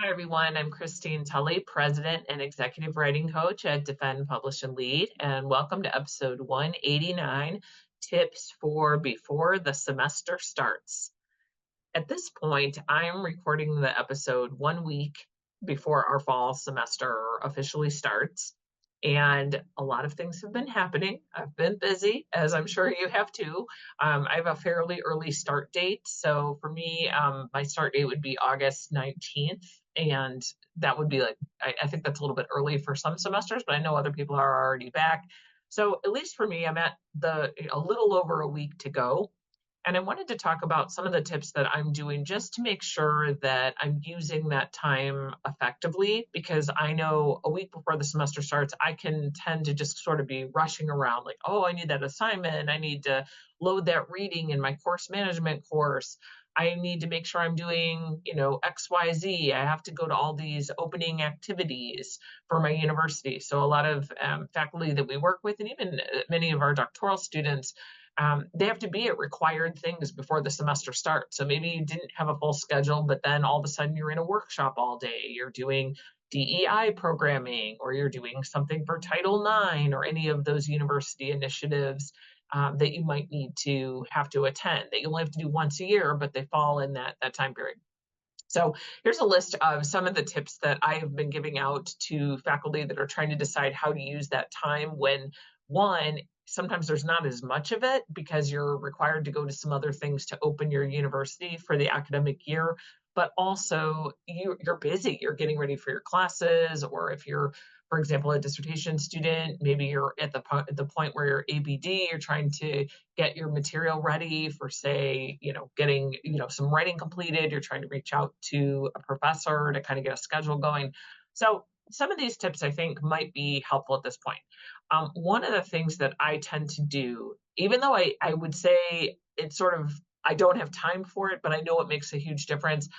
Hi, everyone. I'm Christine Tulley, President and Executive Writing Coach at Defend, Publish, and Lead. And welcome to episode 189, Tips for Before the Semester Starts. At this point, I'm recording the episode 1 week before our fall semester officially starts. And a lot of things have been happening. I've been busy, as I'm sure you have too. I have a fairly early start date. So for me, my start date would be August 19th. And that would be I think that's a little bit early for some semesters, but I know other people are already back. So at least for me, I'm at a little over a week to go. And I wanted to talk about some of the tips that I'm doing just to make sure that I'm using that time effectively, because I know a week before the semester starts, I can tend to just sort of be rushing around like, oh, I need that assignment. I need to load that reading in my course management course. I need to make sure I'm doing, XYZ. I have to go to all these opening activities for my university. So a lot of faculty that we work with, and even many of our doctoral students, they have to be at required things before the semester starts. So maybe you didn't have a full schedule, but then all of a sudden you're in a workshop all day. You're doing DEI programming, or you're doing something for Title IX, or any of those university initiatives that you might need to have to attend that you only have to do once a year, but they fall in that time period. So here's a list of some of the tips that I have been giving out to faculty that are trying to decide how to use that time when, one, sometimes there's not as much of it because you're required to go to some other things to open your university for the academic year, but also you're busy. You're getting ready for your classes, or if you're, for example, a dissertation student, maybe you're at the point where you're ABD, you're trying to get your material ready for, say, getting, some writing completed. You're trying to reach out to a professor to kind of get a schedule going. So some of these tips I think might be helpful at this point. One of the things that I tend to do, even though I would say it's sort of, I don't have time for it, but I know it makes a huge difference.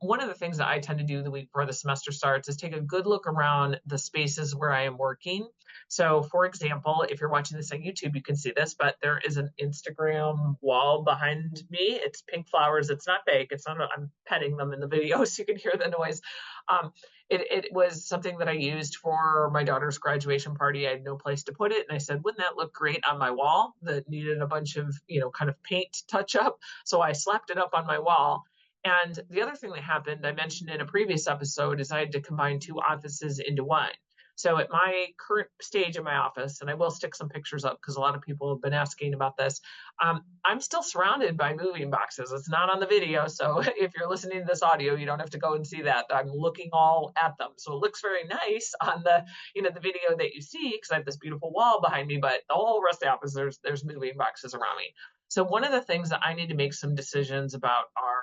One of the things that I tend to do the week before the semester starts is take a good look around the spaces where I am working. So, for example, if you're watching this on YouTube, you can see this, but there is an Instagram wall behind me. It's pink flowers. It's not fake. It's not, I'm petting them in the video so you can hear the noise. It was something that I used for my daughter's graduation party. I had no place to put it. And I said, wouldn't that look great on my wall that needed a bunch of, kind of paint touch up? So I slapped it up on my wall. And the other thing that happened, I mentioned in a previous episode, is I had to combine two offices into one. So at my current stage in my office, and I will stick some pictures up because a lot of people have been asking about this, I'm still surrounded by moving boxes. It's not on the video, so if you're listening to this audio, you don't have to go and see that. I'm looking all at them. So it looks very nice on the video that you see, because I have this beautiful wall behind me, but the whole rest of the office, there's moving boxes around me. So one of the things that I need to make some decisions about are,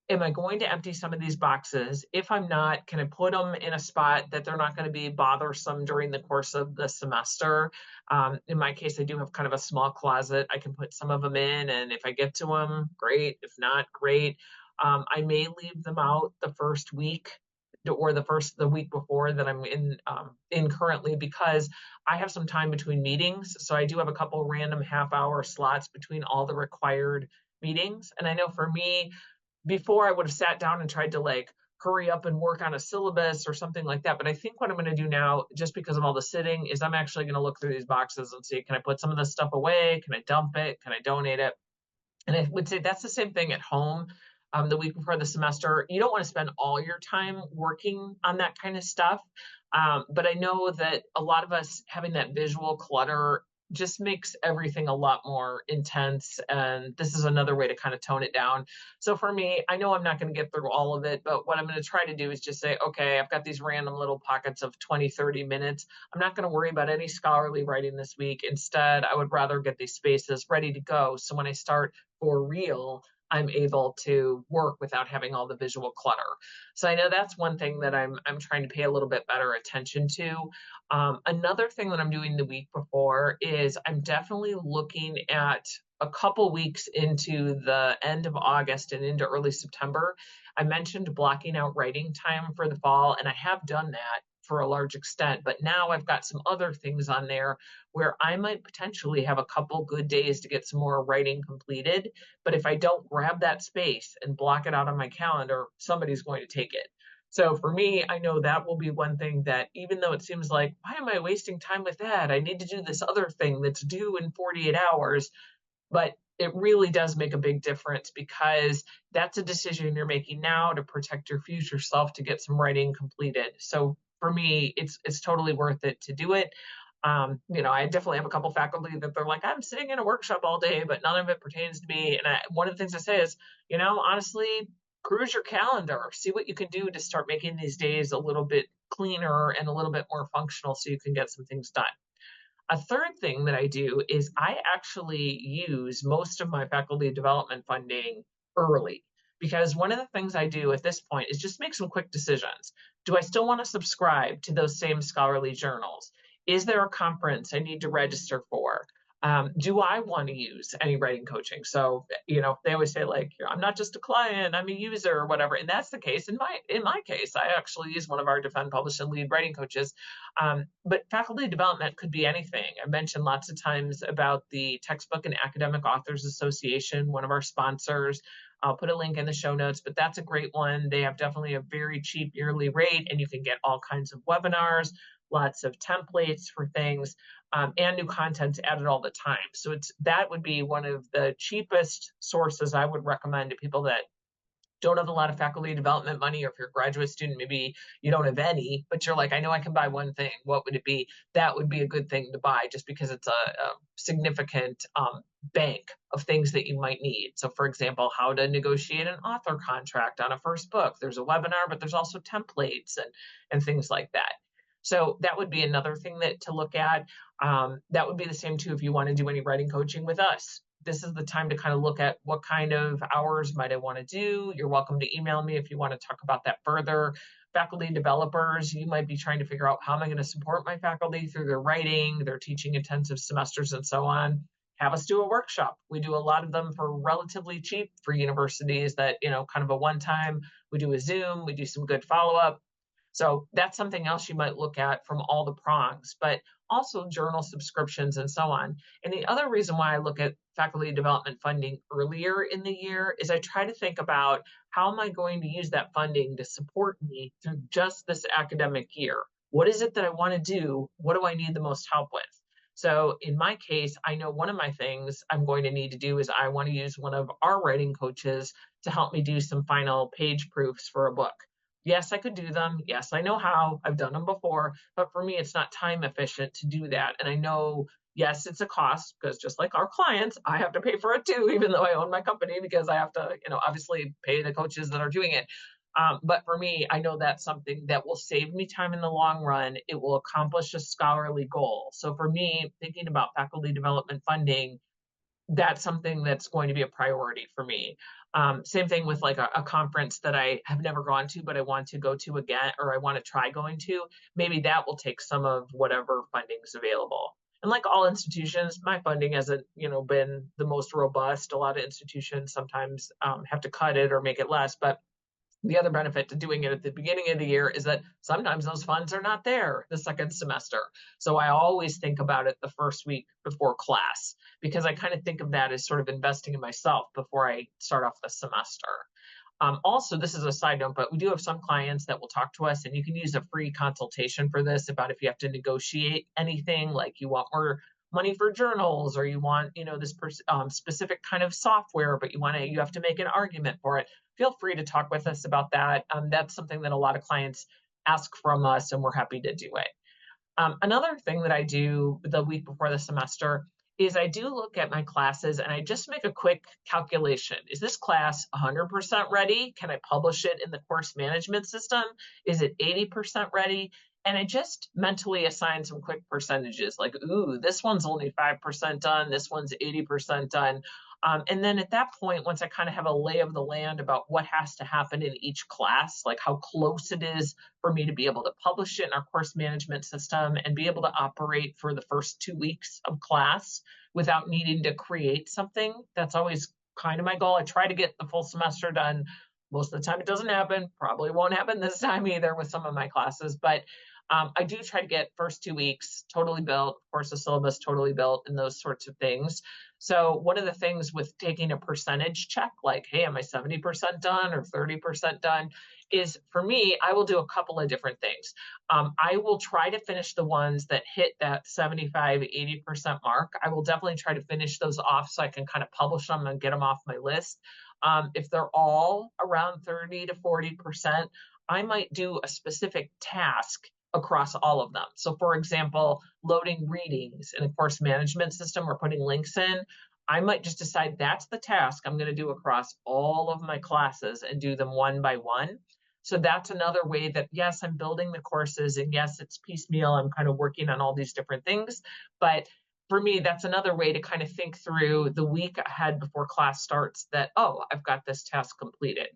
am I going to empty some of these boxes? If I'm not, can I put them in a spot that they're not going to be bothersome during the course of the semester? In my case, I do have kind of a small closet. I can put some of them in, and if I get to them, great. If not, great. I may leave them out the first week or the week before that I'm in currently, because I have some time between meetings. So I do have a couple random half-hour slots between all the required meetings. And I know for me, before I would have sat down and tried to hurry up and work on a syllabus or something like that. But I think what I'm going to do now, just because of all the sitting, is I'm actually going to look through these boxes and see, can I put some of this stuff away? Can I dump it? Can I donate it? And I would say that's the same thing at home. The week before the semester, you don't want to spend all your time working on that kind of stuff. But I know that a lot of us having that visual clutter just makes everything a lot more intense. And this is another way to kind of tone it down. So for me, I know I'm not going to get through all of it, but what I'm going to try to do is just say, okay, I've got these random little pockets of 20, 30 minutes. I'm not going to worry about any scholarly writing this week. Instead, I would rather get these spaces ready to go. So when I start for real, I'm able to work without having all the visual clutter. So I know that's one thing that I'm trying to pay a little bit better attention to. Another thing that I'm doing the week before is I'm definitely looking at a couple weeks into the end of August and into early September. I mentioned blocking out writing time for the fall, and I have done that for a large extent, but now I've got some other things on there where I might potentially have a couple good days to get some more writing completed. But if I don't grab that space and block it out on my calendar, somebody's going to take it. So for me, I know that will be one thing that even though it seems like, why am I wasting time with that? I need to do this other thing that's due in 48 hours. But it really does make a big difference because that's a decision you're making now to protect your future self to get some writing completed. So for me, it's totally worth it to do it. I definitely have a couple faculty that they're like, I'm sitting in a workshop all day, but none of it pertains to me. And one of the things I say is, honestly, cruise your calendar, see what you can do to start making these days a little bit cleaner and a little bit more functional so you can get some things done. A third thing that I do is I actually use most of my faculty development funding early because one of the things I do at this point is just make some quick decisions. Do I still want to subscribe to those same scholarly journals? Is there a conference I need to register for? Do I want to use any writing coaching? So, they always say like, I'm not just a client, I'm a user or whatever. And that's the case. In my case, I actually use one of our Defend, Publish, and Lead writing coaches. But faculty development could be anything. I mentioned lots of times about the Textbook and Academic Authors Association, one of our sponsors. I'll put a link in the show notes, but that's a great one. They have definitely a very cheap yearly rate, and you can get all kinds of webinars, lots of templates for things, and new content added all the time. So that would be one of the cheapest sources I would recommend to people that don't have a lot of faculty development money, or if you're a graduate student, maybe you don't have any, but you're like, I know I can buy one thing. What would it be? That would be a good thing to buy just because it's a significant bank of things that you might need. So for example, how to negotiate an author contract on a first book. There's a webinar, but there's also templates and things like that. So that would be another thing to look at. That would be the same too if you want to do any writing coaching with us. This is the time to kind of look at what kind of hours might I want to do. You're welcome to email me if you want to talk about that further. Faculty developers, you might be trying to figure out how am I going to support my faculty through their writing, their teaching intensive semesters, and so on. Have us do a workshop. We do a lot of them for relatively cheap for universities that, kind of a one-time. We do a Zoom, we do some good follow-up. So that's something else you might look at from all the prongs, but also journal subscriptions and so on. And the other reason why I look at faculty development funding earlier in the year is I try to think about how am I going to use that funding to support me through just this academic year? What is it that I want to do? What do I need the most help with? So in my case, I know one of my things I'm going to need to do is I want to use one of our writing coaches to help me do some final page proofs for a book. Yes, I could do them. Yes, I know how. I've done them before, but for me, it's not time efficient to do that. And I know, yes, it's a cost because just like our clients, I have to pay for it too, even though I own my company because I have to, obviously pay the coaches that are doing it. But for me, I know that's something that will save me time in the long run. It will accomplish a scholarly goal. So for me, thinking about faculty development funding, that's something that's going to be a priority for me. Same thing with like a conference that I have never gone to, but I want to go to again, or I want to try going to. Maybe that will take some of whatever funding is available. And like all institutions, my funding hasn't, been the most robust. A lot of institutions sometimes have to cut it or make it less, but the other benefit to doing it at the beginning of the year is that sometimes those funds are not there the second semester. So I always think about it the first week before class because I kind of think of that as sort of investing in myself before I start off the semester. Also, this is a side note, but we do have some clients that will talk to us, and you can use a free consultation for this about if you have to negotiate anything, like you want more money for journals, or you want, this specific kind of software, but you have to make an argument for it. Feel free to talk with us about that. That's something that a lot of clients ask from us, and we're happy to do it. Another thing that I do the week before the semester is I do look at my classes and I just make a quick calculation. Is this class 100% ready? Can I publish it in the course management system? Is it 80% ready? And I just mentally assign some quick percentages like, ooh, this one's only 5% done. This one's 80% done. And then at that point, once I kind of have a lay of the land about what has to happen in each class, like how close it is for me to be able to publish it in our course management system and be able to operate for the first 2 weeks of class without needing to create something, that's always kind of my goal. I try to get the full semester done Most of the time it doesn't happen, probably won't happen this time either with some of my classes, but I do try to get first 2 weeks totally built, of course, the syllabus totally built and those sorts of things. So one of the things with taking a percentage check, like, hey, am I 70% done or 30% done, is for me, I will do a couple of different things. I will try to finish the ones that hit that 75, 80% mark. I will definitely try to finish those off so I can kind of publish them and get them off my list. If they're all around 30 to 40%, I might do a specific task across all of them. So for example, loading readings in a course management system or putting links in, I might just decide that's the task I'm going to do across all of my classes and do them one by one. So that's another way that, yes, I'm building the courses and yes, it's piecemeal. I'm kind of working on all these different things. But for me, that's another way to kind of think through the week ahead before class starts that, oh, I've got this task completed.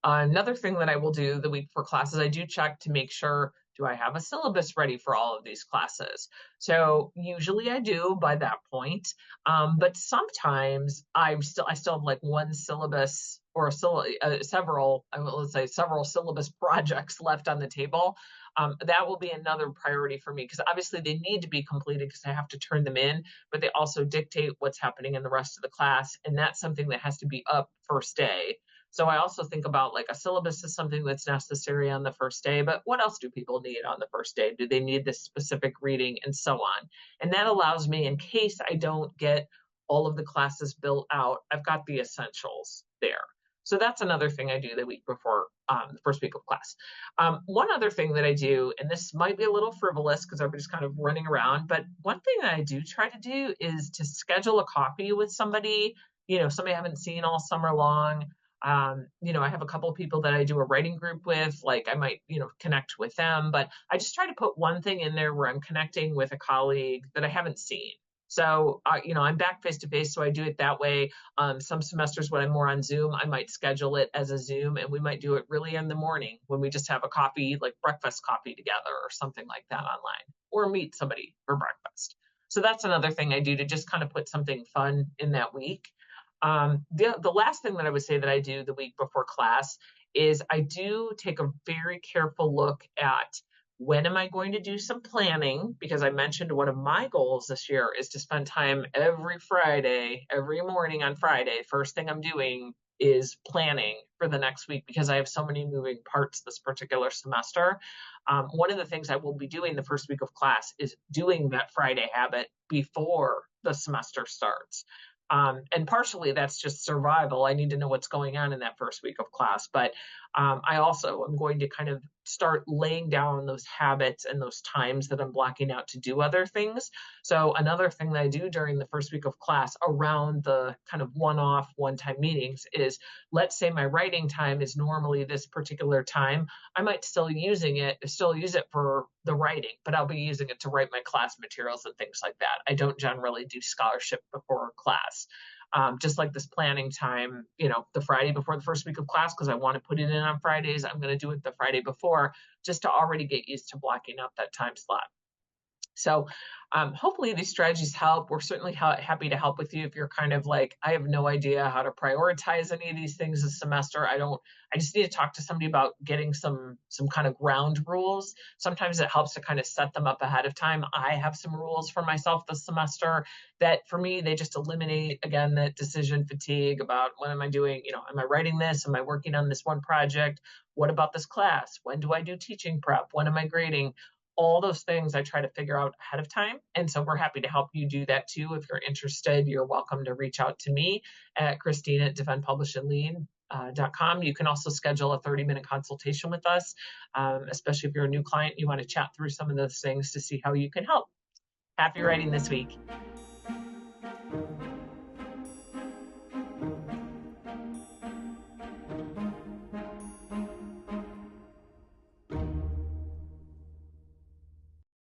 Another thing that I will do the week before classes, I do check to make sure, do I have a syllabus ready for all of these classes? So usually I do by that point, but sometimes I still have like one syllabus or several, let's say several syllabus projects left on the table. That will be another priority for me because obviously they need to be completed because I have to turn them in, but they also dictate what's happening in the rest of the class, and that's something that has to be up first day. So I also think about like a syllabus is something that's necessary on the first day, but what else do people need on the first day? Do they need this specific reading and so on? And that allows me, in case I don't get all of the classes built out, I've got the essentials there. So that's another thing I do the week before the first week of class. One other thing that I do, and this might be a little frivolous because everybody's kind of running around, but one thing that I do try to do is to schedule a coffee with somebody, somebody I haven't seen all summer long. I have a couple of people that I do a writing group with, like I might, connect with them, but I just try to put one thing in there where I'm connecting with a colleague that I haven't seen. So, I'm back face to face, so I do it that way. Some semesters when I'm more on Zoom, I might schedule it as a Zoom and we might do it really in the morning when we just have a coffee, like breakfast coffee together or something like that online, or meet somebody for breakfast. So that's another thing I do to just kind of put something fun in that week. The last thing that I would say that I do the week before class is I do take a very careful look at when am I going to do some planning, because I mentioned one of my goals this year is to spend time every Friday, every morning on Friday. First thing I'm doing is planning for the next week because I have so many moving parts this particular semester. One of the things I will be doing the first week of class is doing that Friday habit before the semester starts. And partially that's just survival. I need to know what's going on in that first week of class. But I also am going to kind of start laying down those habits and those times that I'm blocking out to do other things. So another thing that I do during the first week of class around the kind of one-off, one-time meetings is, let's say my writing time is normally this particular time. I might still use it for the writing, but I'll be using it to write my class materials and things like that. I don't generally do scholarship before class. Just like this planning time, the Friday before the first week of class, because I want to put it in on Fridays, I'm going to do it the Friday before just to already get used to blocking out that time slot. So hopefully these strategies help. We're certainly happy to help with you if you're kind of like, I have no idea how to prioritize any of these things this semester. I just need to talk to somebody about getting some kind of ground rules. Sometimes it helps to kind of set them up ahead of time. I have some rules for myself this semester that for me, they just eliminate, again, that decision fatigue about what am I doing? Am I writing this? Am I working on this one project? What about this class? When do I do teaching prep? When am I grading? All those things I try to figure out ahead of time. And so we're happy to help you do that too. If you're interested, you're welcome to reach out to me at Christine at defendpublishandlead.com. You can also schedule a 30-minute consultation with us, especially if you're a new client, you want to chat through some of those things to see how you can help. Happy writing this week.